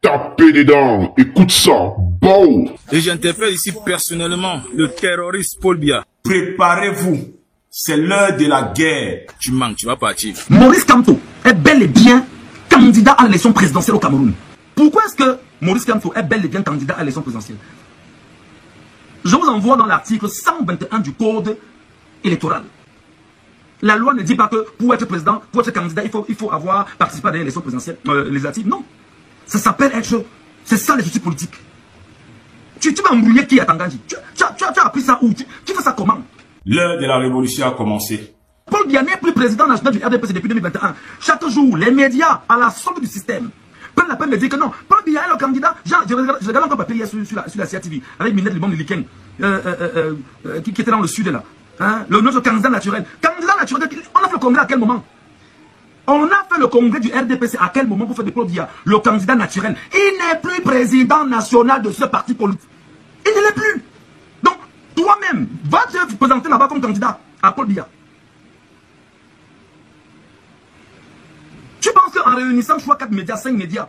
taper dedans. Écoute ça. Bon. Et j'interpelle ici personnellement le terroriste Paul Biya. Préparez-vous. C'est l'heure de la guerre. Tu manques, tu vas partir. Maurice Kamto est bel et bien candidat à l'élection présidentielle au Cameroun. Pourquoi est-ce que Maurice Kamto est bel et bien candidat à l'élection présidentielle? Je vous envoie dans l'article 121 du code électoral. La loi ne dit pas que pour être président, pour être candidat, il faut avoir participé à l'élection présidentielle législative. Non. Ça s'appelle être... C'est ça les outils politiques. Tu vas embrouiller qui à Tanganji? Tu as appris ça où? Tu fais ça comment? L'heure de la révolution a commencé. Paul Biya n'est plus président national du RDPC depuis 2021. Chaque jour, les médias, à la solde du système, prennent la peine de dire que non, Paul Biya est le candidat. Je regarde encore papier hier sur la CATV, avec Minette Libon Liken, qui était dans le sud là. Hein? Notre candidat naturel. Candidat naturel, on a fait le congrès à quel moment? On a fait le congrès du RDPC à quel moment pour faire de Paul Biya le candidat naturel? Il n'est plus président national de ce parti politique. Il ne l'est plus. Donc, toi-même, va te présenter là-bas comme candidat à Paul Biya. Tu penses qu'en réunissant 3, 4 médias, 5 médias,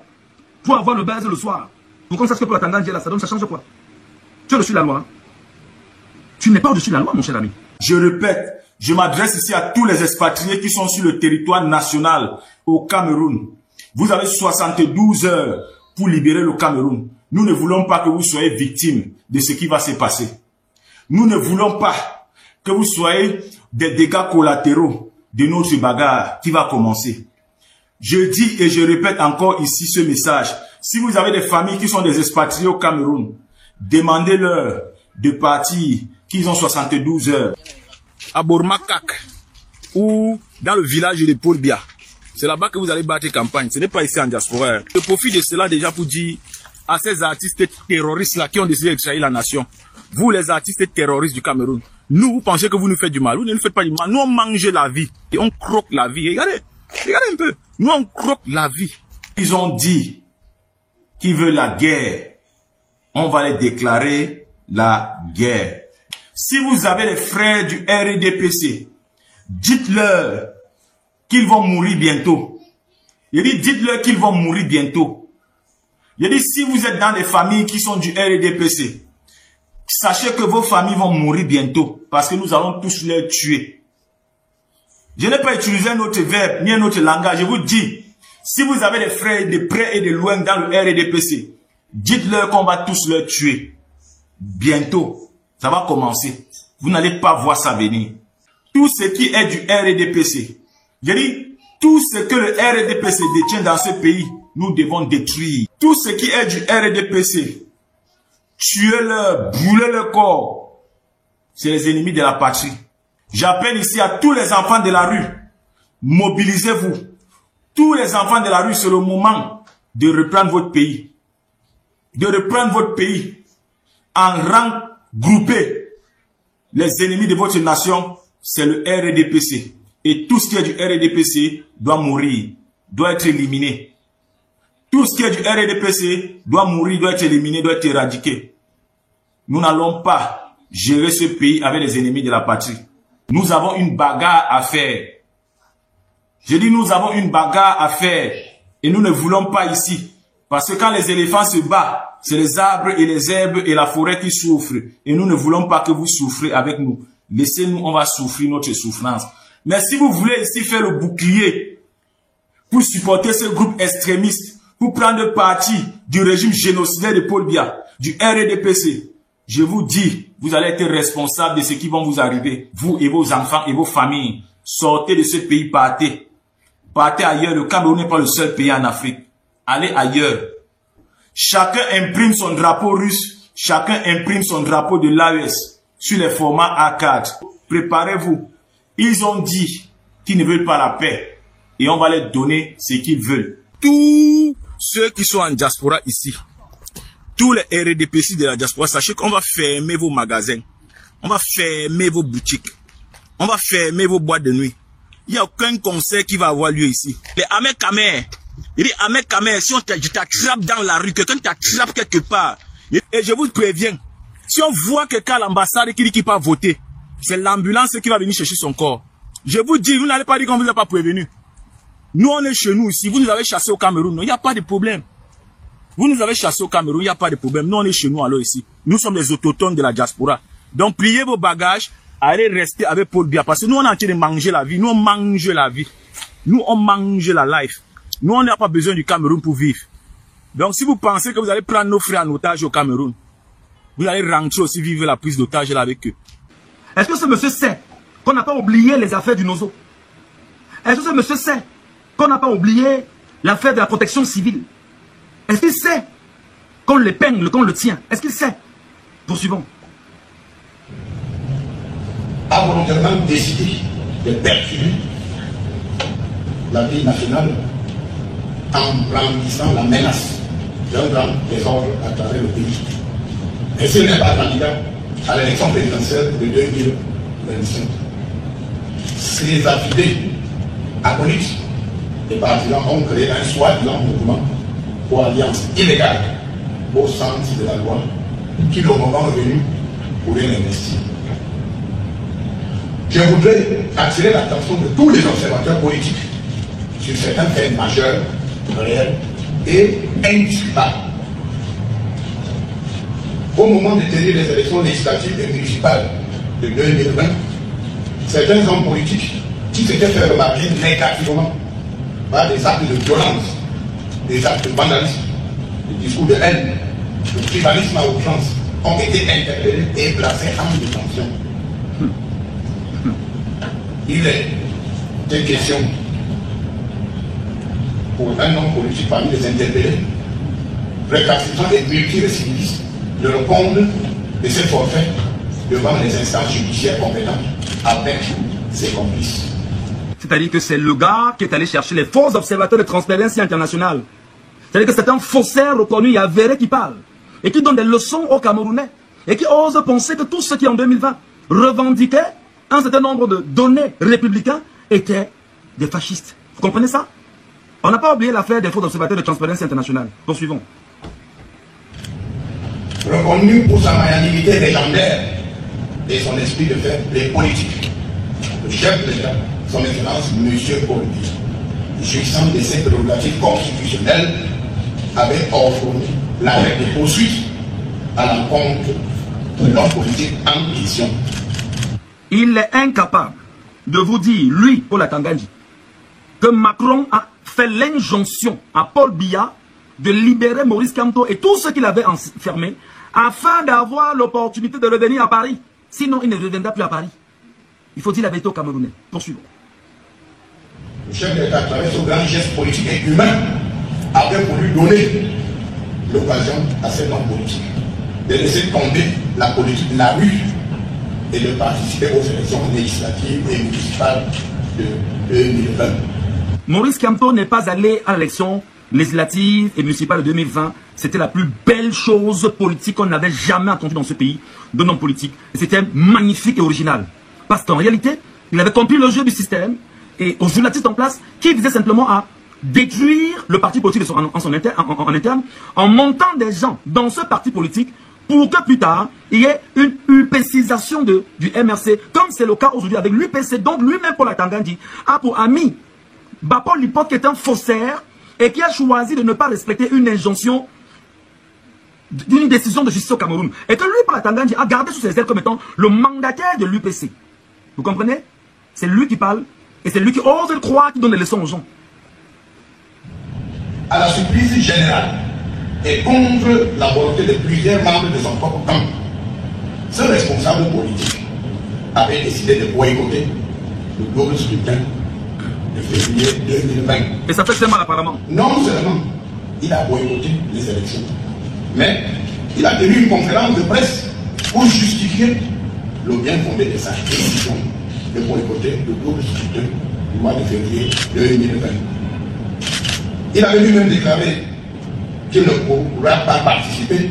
pour avoir le buzz le soir, pour qu'on sache que pour la Tanganji là, ça change quoi? Tu es au-dessus de la loi. Hein? Tu n'es pas au-dessus de la loi, mon cher ami. Je répète, je m'adresse ici à tous les expatriés qui sont sur le territoire national au Cameroun. Vous avez 72 heures pour libérer le Cameroun. Nous ne voulons pas que vous soyez victimes de ce qui va se passer. Nous ne voulons pas que vous soyez des dégâts collatéraux de notre bagarre qui va commencer. Je dis et je répète encore ici ce message. Si vous avez des familles qui sont des expatriés au Cameroun, demandez-leur de partir, qu'ils ont 72 heures. À Bormakak, ou dans le village de Paul Biya. C'est là-bas que vous allez battre campagne. Ce n'est pas ici en diaspora. Je profite de cela déjà pour dire à ces artistes terroristes-là qui ont décidé de trahir la nation. Vous, les artistes terroristes du Cameroun, nous, vous pensez que vous nous faites du mal. Vous ne nous faites pas du mal. Nous, on mange la vie. Et on croque la vie. Regardez un peu. Nous, on croque la vie. Ils ont dit qu'ils veulent la guerre. On va les déclarer la guerre. Si vous avez les frères du RDPC, dites-leur qu'ils vont mourir bientôt. Il dit, dites-leur qu'ils vont mourir bientôt. Il dit, si vous êtes dans des familles qui sont du RDPC, sachez que vos familles vont mourir bientôt parce que nous allons tous les tuer. Je n'ai pas utilisé un autre verbe ni un autre langage. Je vous dis, si vous avez des frères de près et de loin dans le RDPC, dites-leur qu'on va tous les tuer. Bientôt, ça va commencer. Vous n'allez pas voir ça venir. Tout ce qui est du RDPC, je dis, tout ce que le RDPC détient dans ce pays, nous devons détruire. Tout ce qui est du RDPC, tuez-leur, brûlez leur corps. C'est les ennemis de la patrie. J'appelle ici à tous les enfants de la rue, mobilisez-vous. Tous les enfants de la rue, c'est le moment de reprendre votre pays. De reprendre votre pays en rang groupé. Les ennemis de votre nation, c'est le RDPC. Et tout ce qui est du RDPC doit mourir, doit être éliminé. Tout ce qui est du RDPC doit mourir, doit être éliminé, doit être éradiqué. Nous n'allons pas gérer ce pays avec les ennemis de la patrie. Nous avons une bagarre à faire. Je dis nous avons une bagarre à faire. Et nous ne voulons pas ici. Parce que quand les éléphants se battent, c'est les arbres et les herbes et la forêt qui souffrent. Et nous ne voulons pas que vous souffrez avec nous. Laissez-nous, on va souffrir notre souffrance. Mais si vous voulez ici faire le bouclier pour supporter ce groupe extrémiste, pour prendre parti du régime génocidaire de Paul Biya, du RDPC, je vous dis, vous allez être responsable de ce qui va vous arriver. Vous et vos enfants et vos familles. Sortez de ce pays, partez. Partez ailleurs. Le Cameroun n'est pas le seul pays en Afrique. Allez ailleurs. Chacun imprime son drapeau russe. Chacun imprime son drapeau de l'AES sur les formats A4. Préparez-vous. Ils ont dit qu'ils ne veulent pas la paix. Et on va leur donner ce qu'ils veulent. Tous ceux qui sont en diaspora ici, tous les RDPC de la diaspora, sachez qu'on va fermer vos magasins. On va fermer vos boutiques. On va fermer vos boîtes de nuit. Il n'y a aucun concert qui va avoir lieu ici. Les Ahmed Kamer, il dit Ahmed Kamer, si on t'attrape dans la rue, quelqu'un t'attrape quelque part, et je vous préviens, si on voit quelqu'un à l'ambassade qui dit qu'il peut voter, c'est l'ambulance qui va venir chercher son corps. Je vous dis, vous n'allez pas dire qu'on ne vous a pas prévenu. Nous, on est chez nous ici, vous nous avez chassé au Cameroun, il n'y a pas de problème. Vous nous avez chassé au Cameroun, il n'y a pas de problème. Nous, on est chez nous alors ici. Nous sommes les autochtones de la diaspora. Donc, pliez vos bagages, allez rester avec Paul Biya. Parce que nous, on est en train de manger la vie. Nous, on mange la vie. Nous, on mange la life. Nous, on n'a pas besoin du Cameroun pour vivre. Donc, si vous pensez que vous allez prendre nos frères en otage au Cameroun, vous allez rentrer aussi vivre la prise d'otage là avec eux. Est-ce que ce monsieur sait qu'on n'a pas oublié les affaires du Nozo? Est-ce que ce monsieur sait qu'on n'a pas oublié l'affaire de la protection civile? Est-ce qu'il sait qu'on l'épingle, qu'on le tient? Est-ce qu'il sait? Poursuivons. A volontairement décidé de perturber la vie nationale en brandissant la menace d'un grand désordre à travers le pays. Et s'il n'est pas candidat à l'élection présidentielle de 2025, ces affidés acolytes et partisans ont créé un soi-disant mouvement ou alliance illégale au sens de la loi qui, le moment venu, pourrait l'investir. Je voudrais attirer l'attention de tous les observateurs politiques sur certains faits majeurs, réels et indiscutables. Au moment de tenir les élections législatives et municipales de 2020, certains hommes politiques qui s'étaient fait remarquer négativement par des actes de violence, des actes de vandalisme, des discours de haine, de tribalisme à outrance ont été interpellés et placés en détention. Il est des questions pour un homme politique parmi les interpellés, récalcitrant et multirécidiviste, de répondre de ses forfaits devant les instances judiciaires compétentes avec ses complices. C'est-à-dire que c'est le gars qui est allé chercher les faux observateurs de Transparency International. C'est-à-dire que c'est un faussaire reconnu et avéré qui parle et qui donne des leçons aux Camerounais et qui ose penser que tous ceux qui en 2020 revendiquaient un certain nombre de données républicains étaient des fascistes. Vous comprenez ça? On n'a pas oublié l'affaire des faux observateurs de Transparency International. Poursuivons. Reconnu pour sa magnanimité légendaire et son esprit de faire les politiques, le chef de l'État, son Excellence M. Paul Biya, jouissant de ses prérogatives constitutionnelles, avait ordonné l'arrêt de poursuites à l'encontre de l'homme politique en question. Il est incapable de vous dire, lui, Paul Atangandji, que Macron a fait l'injonction à Paul Biya de libérer Maurice Kamto et tous ceux qui l'avaient enfermé afin d'avoir l'opportunité de revenir à Paris. Sinon, il ne reviendra plus à Paris. Il faut dire la vérité aux Camerounais. Poursuivons. Le chef de l'État, à travers ce grand geste politique et humain, avait voulu donner l'occasion à cet homme politique de laisser tomber la politique de la rue et de participer aux élections législatives et municipales de 2020. Maurice Kamto n'est pas allé à l'élection législative et municipale de 2020. C'était la plus belle chose politique qu'on n'avait jamais entendue dans ce pays, d'un homme politique. Et c'était magnifique et original. Parce qu'en réalité, il avait compris le jeu du système et aux journalistes en place qui visaient simplement à détruire le parti politique en interne en montant des gens dans ce parti politique pour que plus tard, il y ait une UPCisation du MRC, comme c'est le cas aujourd'hui avec l'UPC. Donc lui-même, Paul Atangandji, a pour ami Bapol Lipot, qui est un faussaire et qui a choisi de ne pas respecter une injonction d'une décision de justice au Cameroun. Et que lui, Paul Atangandji, a gardé sous ses ailes comme étant le mandataire de l'UPC. Vous comprenez? C'est lui qui parle et c'est lui qui ose le croire, qui donne des leçons aux gens. À la surprise générale et contre la volonté de plusieurs membres de son propre camp, ce responsable politique avait décidé de boycotter le double scrutin de février 2020. Et ça fait très mal apparemment. Non seulement il a boycotté les élections, mais il a tenu une conférence de presse pour justifier le bien fondé de sa décision de boycotter le double scrutin du mois de février 2020. Il avait lui-même déclaré qu'il ne pourra pas participer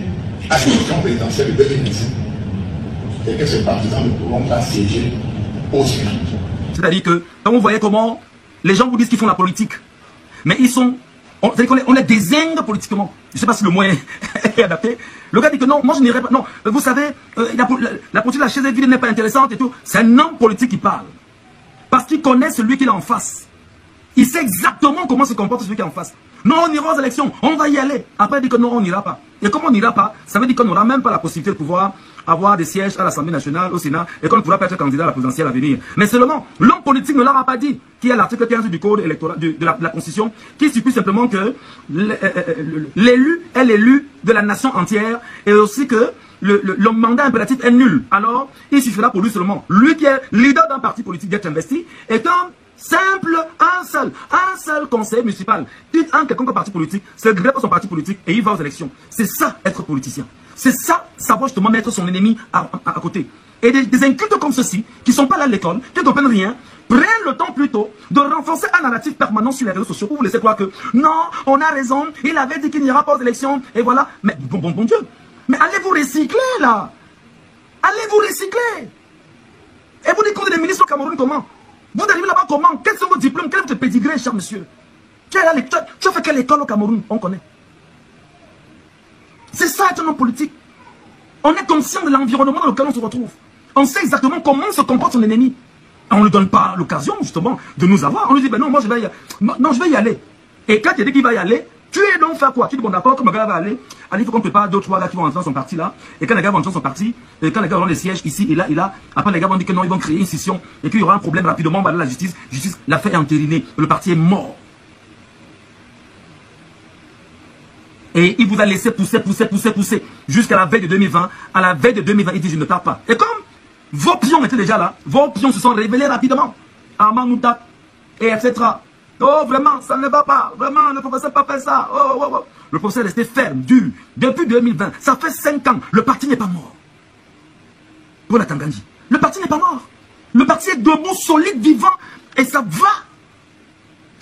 à l'élection présidentielle de 2025 et que ses partisans ne pourront pas siéger au Sénat. C'est-à-dire que quand vous voyez comment les gens vous disent qu'ils font la politique, mais ils sont... On est désingue politiquement. Je ne sais pas si le mot est adapté. Le gars dit que non, moi je n'irai pas. Non, vous savez, la politique de la chaise vide n'est pas intéressante et tout. C'est un homme politique qui parle. Parce qu'il connaît celui qu'il a en face. Il sait exactement comment se comporte celui qui est en face. Non, on ira aux élections, on va y aller. Après, il dit que non, on n'ira pas. Et comme on n'ira pas, ça veut dire qu'on n'aura même pas la possibilité de pouvoir avoir des sièges à l'Assemblée nationale, au Sénat, et qu'on ne pourra pas être candidat à la présidentielle à venir. Mais seulement, l'homme politique ne l'aura pas dit, qui est l'article 15 du code électoral, de la Constitution, qui stipule simplement que l'élu est l'élu de la nation entière, et aussi que le mandat impératif est nul. Alors, il suffira pour lui seulement, lui qui est leader d'un parti politique, d'être investi, et comme simple, un seul conseil municipal. Dites un quelconque parti politique, se greffe à son parti politique et il va aux élections. C'est ça, être politicien. C'est ça, savoir justement mettre son ennemi à côté. Et des incultes comme ceux-ci, qui ne sont pas là à l'école, qui ne comprennent rien, prennent le temps plutôt de renforcer un narratif permanent sur les réseaux sociaux pour vous laisser croire que non, on a raison, il avait dit qu'il n'ira pas aux élections, et voilà. Mais bon Dieu, mais allez vous recycler là. Allez vous recycler. Et vous dites qu'on est des ministres au Cameroun comment? Vous arrivez là-bas comment? Quels sont vos diplômes? Quel est votre pédigré, cher monsieur? Tu as fait quelle école au Cameroun? On connaît. C'est ça être un homme politique. On est conscient de l'environnement dans lequel on se retrouve. On sait exactement comment se comporte son ennemi. On ne lui donne pas l'occasion, justement, de nous avoir. On lui dit, ben non, moi je vais y aller. Et quand il dit qu'il va y aller, tu es donc faire quoi? Tu dis, bon d'accord, comme le gars va aller, il faut qu'on prépare 2 ou 3 gars qui vont entrer dans son parti là. Et quand les gars vont entrer dans son parti, et quand les gars auront des sièges ici et là, après les gars vont dire que non, ils vont créer une scission et qu'il y aura un problème rapidement, on va aller à la justice. Justice, l'affaire est entérinée, le parti est mort. Et il vous a laissé pousser, jusqu'à la veille de 2020. À la veille de 2020, il dit, je ne pars pas. Et comme vos pions étaient déjà là, vos pions se sont révélés rapidement. Amanouta, et etc. Oh, vraiment, ça ne va pas. Vraiment, le professeur n'a pas fait ça. Oh. Le professeur est resté ferme, dur. Depuis 2020, ça fait 5 ans. Le parti n'est pas mort. Pour la Tangandji. Le parti n'est pas mort. Le parti est debout, solide, vivant. Et ça va.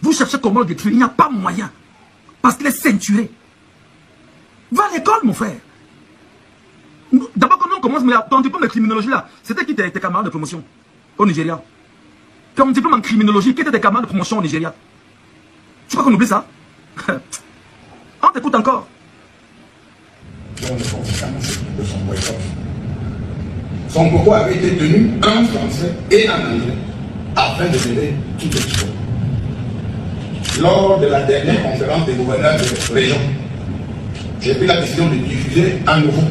Vous cherchez comment le détruire. Il n'y a pas moyen. Parce qu'il est ceinturé. Va à l'école, mon frère. D'abord, quand on commence, mais ton diplôme de criminologie là, c'était qui tes camarades de promotion au Nigeria? Ton diplôme en criminologie, qui étaient tes camarades de promotion au Nigeria? Tu crois qu'on oublie ça? On t'écoute encore. Son propos avait été tenu en français et en anglais afin de donner toutes les choses. Lors de la dernière conférence des gouverneurs de région, j'ai pris la décision de diffuser à nouveau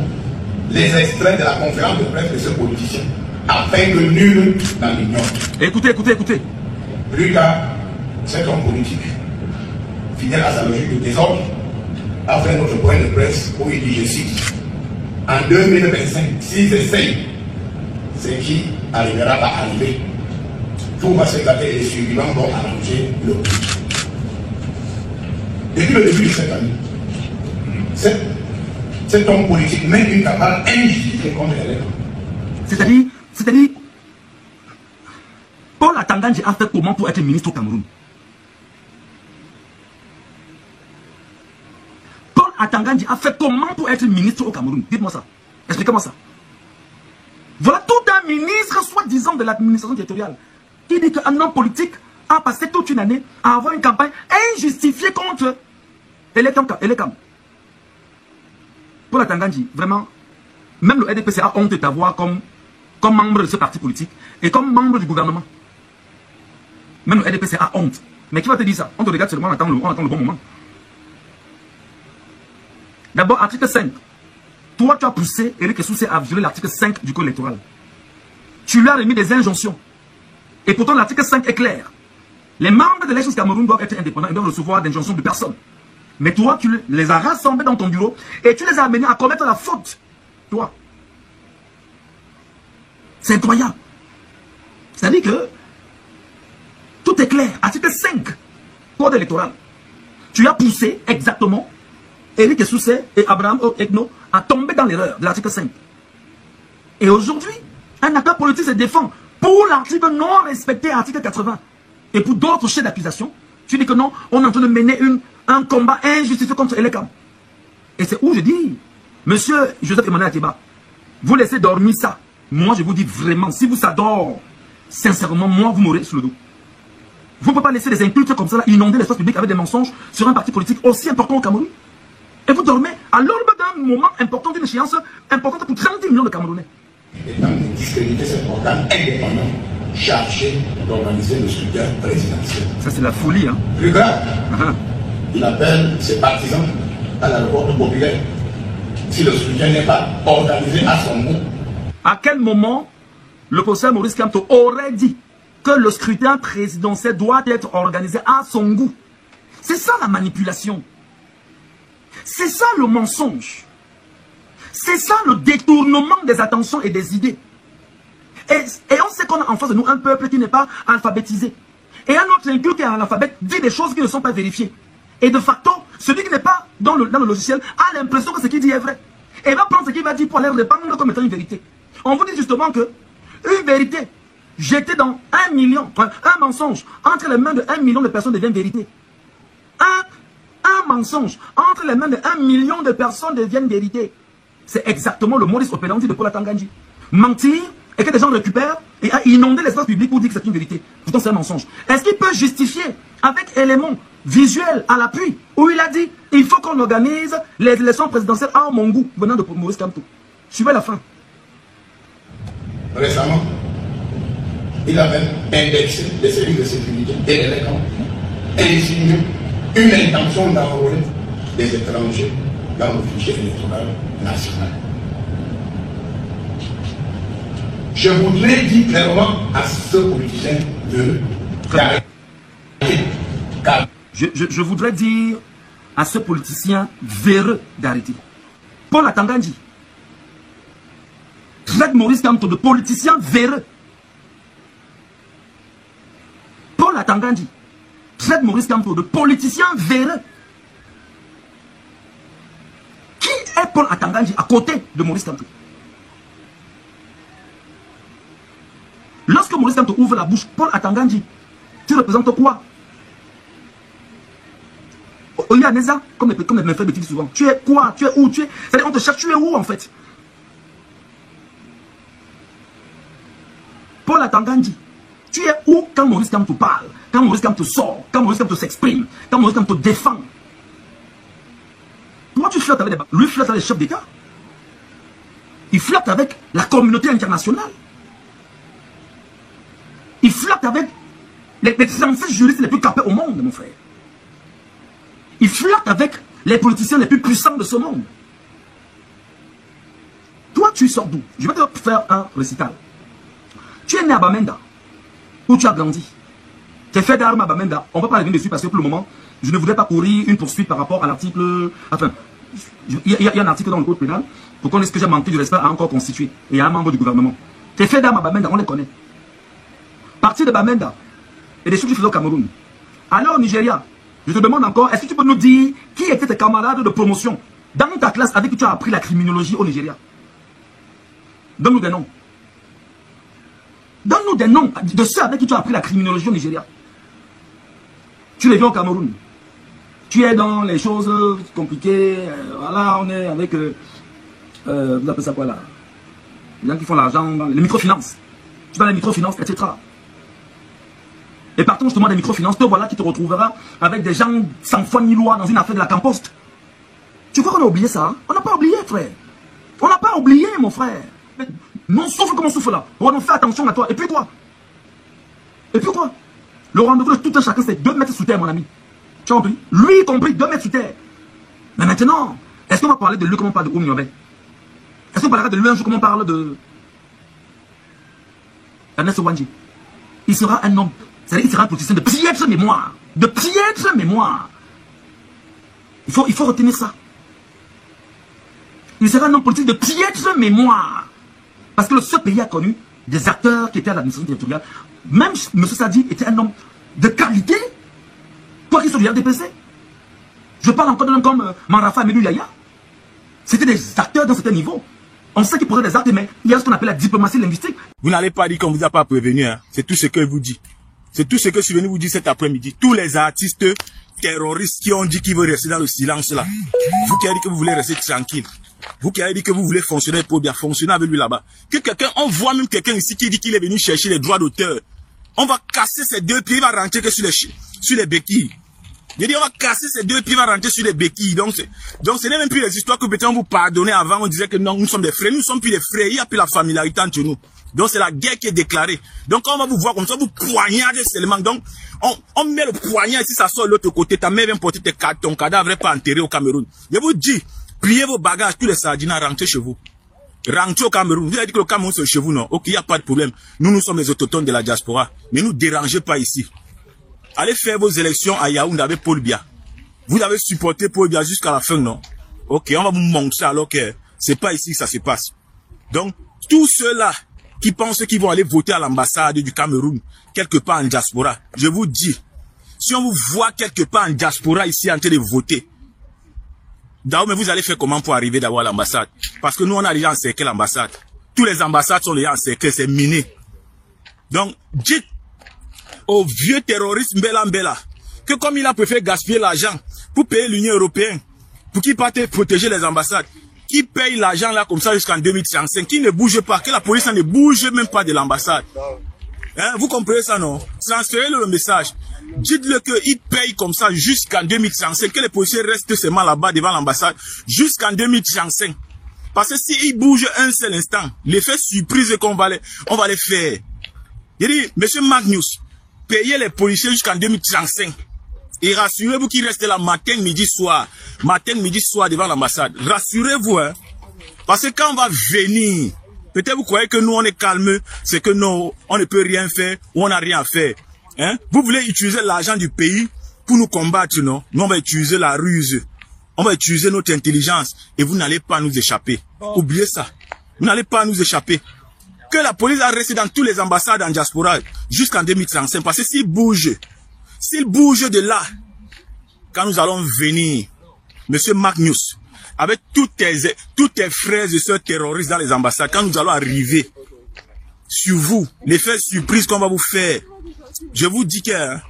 les extraits de la conférence de presse de ce politicien, afin que nul n'en ignore. Écoutez. Plus tard, cet homme politique, fidèle à sa logique de désordre, a fait notre point de presse où il dit, je cite, en 2025, s'ils essayent, ce qui arrivera à arriver, tout va s'éclater et les survivants vont arranger le pays. Depuis le début de cette année, cet homme politique mène une cabale injustifiée contre les C'est-à-dire, Paul Atangandji a fait comment pour être ministre au Cameroun? Paul Atangandji a fait comment pour être ministre au Cameroun? Dites-moi ça. Expliquez-moi ça. Voilà tout un ministre, soi-disant, de l'administration territoriale, qui dit qu'un homme politique a passé toute une année à avoir une campagne injustifiée contre Elekam. Paul Atangandji, vraiment, même le RDPC a honte de t'avoir comme membre de ce parti politique et comme membre du gouvernement. Même le RDPC a honte. Mais qui va te dire ça? On te regarde seulement, on attend le bon moment. D'abord, article 5. Toi, tu as poussé Éric Essoussé à violer l'article 5 du code électoral. Tu lui as remis des injonctions. Et pourtant, l'article 5 est clair. Les membres de l'Élections Cameroun doivent être indépendants, ils doivent recevoir d'injonctions de personne. Mais toi, tu les as rassemblés dans ton bureau et tu les as amenés à commettre la faute. Toi. C'est incroyable. C'est-à-dire que tout est clair. Article 5, code électoral. Tu as poussé exactement Éric Essoussé et Abraham Ekno à tomber dans l'erreur de l'article 5. Et aujourd'hui, un acteur politique se défend pour l'article non respecté, article 80. Et pour d'autres chefs d'accusation, tu dis que non, on est en train de mener un combat injustifié contre Elekam. Et c'est où je dis, monsieur Joseph Emmanuel Atiba, vous laissez dormir ça. Moi, je vous dis vraiment, si vous ça dort, sincèrement, moi, vous m'aurez sous le dos. Vous ne pouvez pas laisser des incultes comme ça là, inonder l'espace public avec des mensonges sur un parti politique aussi important au Cameroun. Et vous dormez à l'aube d'un moment important, d'une échéance importante pour 30 millions de Camerounais. Étant de discréditer cet organe indépendant chargé d'organiser le scrutin présidentiel. Ça, c'est la folie, hein. Plus grave, il appelle ses partisans à la révolte populaire. Si le scrutin n'est pas organisé à son nom. À quel moment le professeur Maurice Kamto aurait dit que le scrutin présidentiel doit être organisé à son goût? C'est ça la manipulation. C'est ça le mensonge. C'est ça le détournement des attentions et des idées. Et on sait qu'on a en face de nous un peuple qui n'est pas alphabétisé. Et un autre inclus qui est analphabète dit des choses qui ne sont pas vérifiées. Et de facto, celui qui n'est pas dans le logiciel a l'impression que ce qu'il dit est vrai. Et va prendre ce qu'il va dire pour aller répandre comme étant une vérité. On vous dit justement que une vérité jetée dans 1 million, un mensonge entre les mains de 1 million de personnes devient vérité. Un mensonge entre les mains de 1 million de personnes deviennent vérité. C'est exactement le modus operandi de Paul Atangandji. Mentir et que des gens récupèrent et à inonder l'espace public pour dire que c'est une vérité. Pourtant c'est un mensonge. Est-ce qu'il peut justifier avec éléments visuels à l'appui où il a dit il faut qu'on organise les élections présidentielles à mon goût venant de Maurice Kamto? Suivez la fin. Récemment, il a même indexé les services de sécurité et les camps et insinué une intention d'enrôler des étrangers dans le fichier électoral national. Je voudrais dire clairement à ce politicien je voudrais dire à ce politicien véreux d'arrêter. Paul Atangandji traite Maurice Kamto de politicien véreux. Paul Atangandji traite Maurice Kamto de politicien véreux. Qui est Paul Atangandji à côté de Maurice Kamto? Lorsque Maurice Kamto ouvre la bouche, Paul Atangandji, tu représentes quoi? Oyaneza, comme mes frères me disent souvent, tu es quoi? Tu es où? C'est-à-dire on te cherche, tu es où en fait? Paul Atangandji, tu es où quand Maurice Kamto parle? Quand Maurice Kamto sort? Quand Maurice Kamto s'exprime? Quand Maurice Kamto défend? Toi tu flirtes avec des... Lui flirte avec les chefs d'État. Il flirte avec la communauté internationale. Il flirte avec les 36 juristes les plus capés au monde, mon frère. Il flirte avec les politiciens les plus puissants de ce monde. Toi, tu sors d'où? Je vais te faire un récital. Tu es né à Bamenda, où tu as grandi. Tu es fait d'armes à Bamenda. On ne va pas revenir dessus parce que pour le moment, je ne voudrais pas courir une poursuite par rapport à l'article... Enfin, il y a un article dans le code pénal pour qu'on dise que j'ai manqué du respect à encore constitué et à un membre du gouvernement. Tu es fait d'armes à Bamenda, on les connaît. Parti de Bamenda et des choses que tu faisais au Cameroun. Alors au Nigeria, je te demande encore, est-ce que tu peux nous dire qui étaient tes camarades de promotion dans ta classe avec qui tu as appris la criminologie au Nigeria? Donne-nous des noms. Donne-nous des noms de ceux avec qui tu as appris la criminologie au Nigeria. Tu les viens au Cameroun. Tu es dans les choses compliquées. Voilà, on est avec... vous appelez ça quoi là? Les gens qui font l'argent dans les microfinances. Tu es dans les microfinances, etc. Et partant justement des microfinances, te voilà qui te retrouvera avec des gens sans foi ni loi dans une affaire de la Camposte. Tu crois qu'on a oublié ça? On n'a pas oublié, frère. On n'a pas oublié, mon frère. Mais non, souffle comme on souffle là. On fait attention à toi. Et puis quoi? Et puis quoi? Le rendez-vous de tout un chacun, c'est 2 mètres sous terre, mon ami. Tu as compris? Lui y compris, 2 mètres sous terre. Mais maintenant, est-ce qu'on va parler de lui comme on parle de Oumyobé? Est-ce qu'on parlera de lui un jour comme on parle de Ernest Ouandji? Il sera un homme. C'est-à-dire qu'il sera un politicien de piètre mémoire. De piètre mémoire. Il faut retenir ça. Il sera un homme politique de piètre mémoire. Parce que ce pays a connu des acteurs qui étaient à l'administration territoriale. Même M. Sadi était un homme de qualité. Quoi qu'il soit du RDPC. Je parle encore d'un homme comme Manrafa Amedou Yaya. C'était des acteurs dans certains niveaux. On sait qu'ils posaient des actes, mais il y a ce qu'on appelle la diplomatie linguistique. Vous n'allez pas dire qu'on vous a pas prévenu. Hein. C'est tout ce que vous dit. C'est tout ce que je suis venu vous dire cet après-midi. Tous les artistes terroristes qui ont dit qu'ils veulent rester dans le silence là. Vous qui avez dit que vous voulez rester tranquille. Vous qui avez dit que vous voulez fonctionner pour bien fonctionner avec lui là-bas. Que quelqu'un, on voit même quelqu'un ici qui dit qu'il est venu chercher les droits d'auteur. On va casser ses 2 pieds, il va rentrer que sur les béquilles. Je dis on va casser ses 2 pieds, il va rentrer sur les béquilles. Donc ce n'est même plus les histoires que peut-être on vous pardonnait avant. On disait que non, nous sommes des frères. Nous ne sommes plus des frères. Il n'y a plus la familiarité entre nous. Donc c'est la guerre qui est déclarée. Donc quand on va vous voir comme ça, vous poignardez seulement. Donc on met le poignard ici, ça sort de l'autre côté. Ta mère vient porter ton cadavre pas enterré au Cameroun. Je vous dis, pliez vos bagages, tous les sardines, rentrez chez vous. Rentrez au Cameroun. Vous avez dit que le Cameroun c'est chez vous, non? Ok, il n'y a pas de problème. Nous sommes les autochtones de la diaspora. Mais nous dérangez pas ici. Allez faire vos élections à Yaoundé avec Paul Biya. Vous avez supporté Paul Biya jusqu'à la fin, non? Ok, on va vous montrer alors que c'est pas ici que ça se passe. Donc, tous ceux-là qui pensent qu'ils vont aller voter à l'ambassade du Cameroun, quelque part en diaspora, je vous dis, si on vous voit quelque part en diaspora ici en train de voter, d'abord, mais vous allez faire comment pour arriver d'abord à l'ambassade? Parce que nous, on a déjà encerclé l'ambassade. Tous les ambassades sont déjà encerclées, c'est miné. Donc, dites au vieux terroriste Mbela Mbela que comme il a préféré gaspiller l'argent pour payer l'Union européenne, pour qu'il parte protéger les ambassades, qui paye l'argent là comme ça jusqu'en 2035, qui ne bouge pas, que la police ne bouge même pas de l'ambassade. Hein, vous comprenez ça, non? Transférez-le le message. Dites-le qu'il paye comme ça jusqu'en 2035, que les policiers restent seulement là-bas devant l'ambassade jusqu'en 2035. Parce que s'ils bougent un seul instant, l'effet surprise qu'on va les faire. Il dit, monsieur Magnus, payez les policiers jusqu'en 2035. Et rassurez-vous qu'ils restent là matin, midi, soir devant l'ambassade. Rassurez-vous, hein. Parce que quand on va venir, peut-être vous croyez que nous on est calme, c'est que non, on ne peut rien faire, ou on n'a rien à faire. Hein? Vous voulez utiliser l'argent du pays pour nous combattre, non? Nous on va utiliser la ruse. On va utiliser notre intelligence et vous n'allez pas nous échapper. Oubliez ça. Vous n'allez pas nous échapper. Que la police a resté dans toutes les ambassades en diaspora jusqu'en 2035. Parce que s'ils bougent de là, quand nous allons venir, monsieur Magnus, avec tous tes frères et sœurs terroristes dans les ambassades, quand nous allons arriver sur vous, l'effet surprise qu'on va vous faire, je vous dis que hein,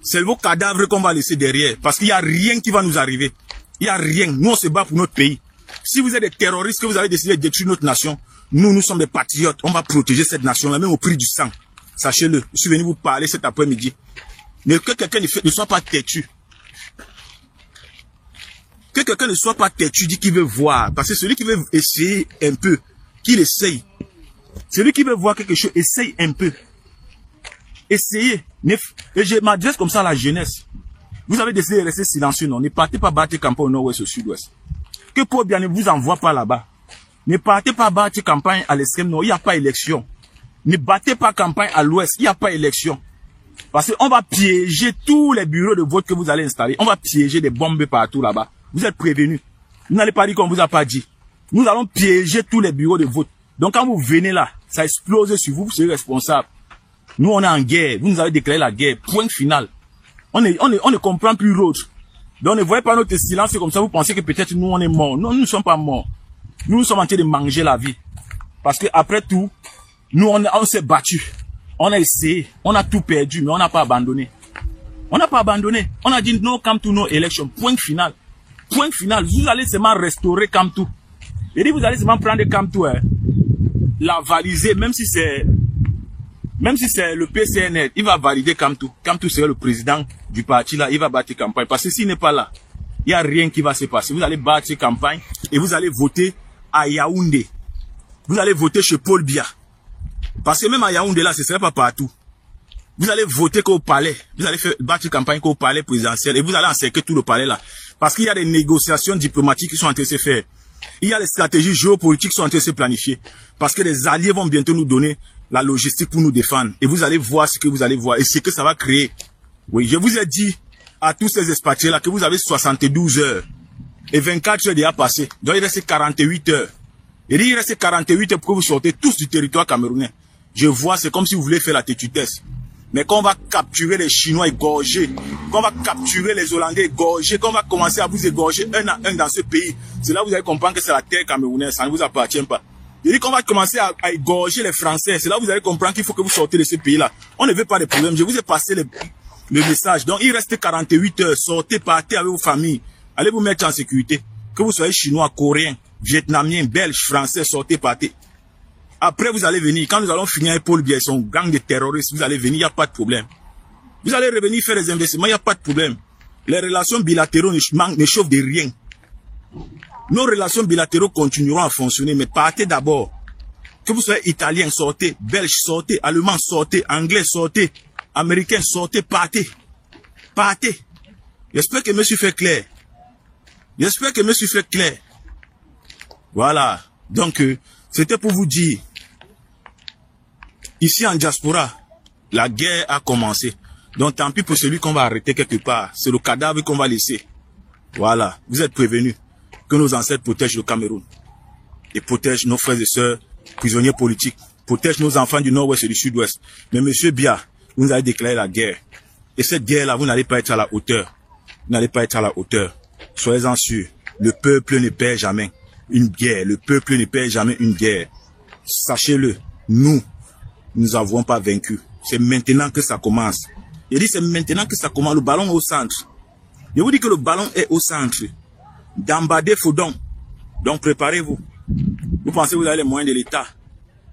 c'est vos cadavres qu'on va laisser derrière. Parce qu'il n'y a rien qui va nous arriver. Il n'y a rien. Nous, on se bat pour notre pays. Si vous êtes des terroristes, que vous avez décidé de détruire notre nation, nous sommes des patriotes. On va protéger cette nation-là, même au prix du sang. Sachez-le. Je suis venu vous parler cet après-midi. Mais que quelqu'un ne soit pas têtu. Que quelqu'un ne soit pas têtu, dit qu'il veut voir. Parce que celui qui veut essayer un peu, qu'il essaye. Celui qui veut voir quelque chose, essaye un peu. Essayez. Et je m'adresse comme ça à la jeunesse. Vous avez décidé de rester silencieux, non? Ne partez pas battre campagne au nord-ouest, au sud-ouest. Que Paul Biya ne vous envoie pas là-bas. Ne partez pas battre campagne à l'extrême nord, il n'y a pas élection. Ne battez pas campagne à l'ouest, il n'y a pas élection. Parce qu'on va piéger tous les bureaux de vote que vous allez installer. On va piéger des bombes partout là-bas. Vous êtes prévenus. Vous n'allez pas dire qu'on vous a pas dit. Nous allons piéger tous les bureaux de vote. Donc quand vous venez là, ça explose sur vous, vous serez responsable. Nous on est en guerre, vous nous avez déclaré la guerre, point final. On ne comprend plus l'autre. Donc ne voyez pas notre silence comme ça, vous pensez que peut-être nous on est morts. Non, nous ne sommes pas morts. Nous sommes en train de manger la vie. Parce que après tout, nous on s'est battu. On a essayé, on a tout perdu, mais on n'a pas abandonné. On n'a pas abandonné. On a dit no come to no election, point final. Point final. Vous allez seulement restaurer Kamtu. Et dit vous allez seulement prendre Kamtu, hein, la valiser, même si c'est le PCNR, il va valider Kamtu. Kamtu sera le président du parti là, il va battre campagne. Parce que s'il n'est pas là, il n'y a rien qui va se passer. Vous allez battre campagne et vous allez voter à Yaoundé. Vous allez voter chez Paul Biya. Parce que même à Yaoundé là, ce ne serait pas partout. Vous allez voter qu'au palais. Vous allez faire battre campagne qu'au palais présidentiel. Et vous allez encercler tout le palais là. Parce qu'il y a des négociations diplomatiques qui sont en train de se faire. Il y a des stratégies géopolitiques qui sont en train de se planifier. Parce que les alliés vont bientôt nous donner la logistique pour nous défendre. Et vous allez voir ce que vous allez voir. Et ce que ça va créer. Oui, je vous ai dit à tous ces expatriés là que vous avez 72 heures. Et 24 heures déjà passées. Donc il reste 48 heures. Et il reste 48 heures pour que vous sortez tous du territoire camerounais. Je vois, c'est comme si vous voulez faire la tétutesse. Mais quand on va capturer les Chinois égorgés, quand on va capturer les Hollandais égorgés, quand on va commencer à vous égorger un à un dans ce pays, c'est là que vous allez comprendre que c'est la terre camerounaise, ça ne vous appartient pas. Je dis qu'on va commencer à égorger les Français, c'est là que vous allez comprendre qu'il faut que vous sortez de ce pays-là. On ne veut pas de problème, je vous ai passé le message. Donc il reste 48 heures, sortez, partez avec vos familles, allez vous mettre en sécurité. Que vous soyez Chinois, Coréens, Vietnamiens, Belges, Français, sortez, partez. Après, vous allez venir. Quand nous allons finir avec Paul Biya, son gang de terroristes, vous allez venir, il n'y a pas de problème. Vous allez revenir faire des investissements, il n'y a pas de problème. Les relations bilatérales ne chauffent de rien. Nos relations bilatérales continueront à fonctionner, mais partez d'abord. Que vous soyez italien, sortez. Belge, sortez. Allemand, sortez. Anglais, sortez. Américain, sortez. Partez. Partez. J'espère que je me suis fait clair. J'espère que je me suis fait clair. Voilà. Donc, c'était pour vous dire. Ici en diaspora, la guerre a commencé. Donc, tant pis pour celui qu'on va arrêter quelque part. C'est le cadavre qu'on va laisser. Voilà. Vous êtes prévenus que nos ancêtres protègent le Cameroun. Et protègent nos frères et sœurs prisonniers politiques. Protègent nos enfants du nord-ouest et du sud-ouest. Mais monsieur Biya, vous avez déclaré la guerre. Et cette guerre-là, vous n'allez pas être à la hauteur. Vous n'allez pas être à la hauteur. Soyez-en sûrs. Le peuple ne perd jamais une guerre. Le peuple ne perd jamais une guerre. Sachez-le. Nous n'avons pas vaincu. C'est maintenant que ça commence. Je dis c'est maintenant que ça commence. Le ballon est au centre. Je vous dis que le ballon est au centre. D'Ambadé Fodon. Donc préparez-vous. Vous pensez que vous avez les moyens de l'État.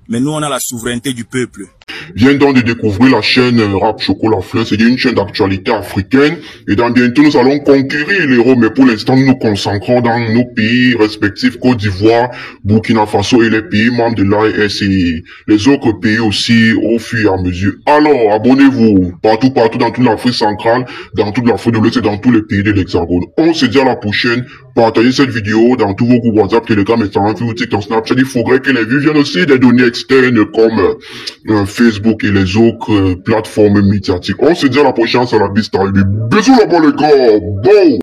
Mais nous, on a la souveraineté du peuple. Viens donc de découvrir la chaîne Rap Chocolat Fleur, c'est une chaîne d'actualité africaine. Et dans bientôt, nous allons conquérir l'Europe. Mais pour l'instant, nous nous concentrons dans nos pays respectifs, Côte d'Ivoire, Burkina Faso et les pays membres de l'AES et les autres pays aussi au fur et à mesure. Alors, abonnez-vous partout dans toute l'Afrique centrale, dans toute l'Afrique de l'Ouest et dans tous les pays de l'Hexagone. On se dit à la prochaine. Partagez cette vidéo dans tous vos groupes WhatsApp, Telegram, Instagram, TikTok, Snapchat. Il faudrait que les vues viennent aussi des données externes comme Facebook et les autres plateformes médiatiques. On se dit à la prochaine, c'est la Bista. Bisous là-bas les gars. Bon.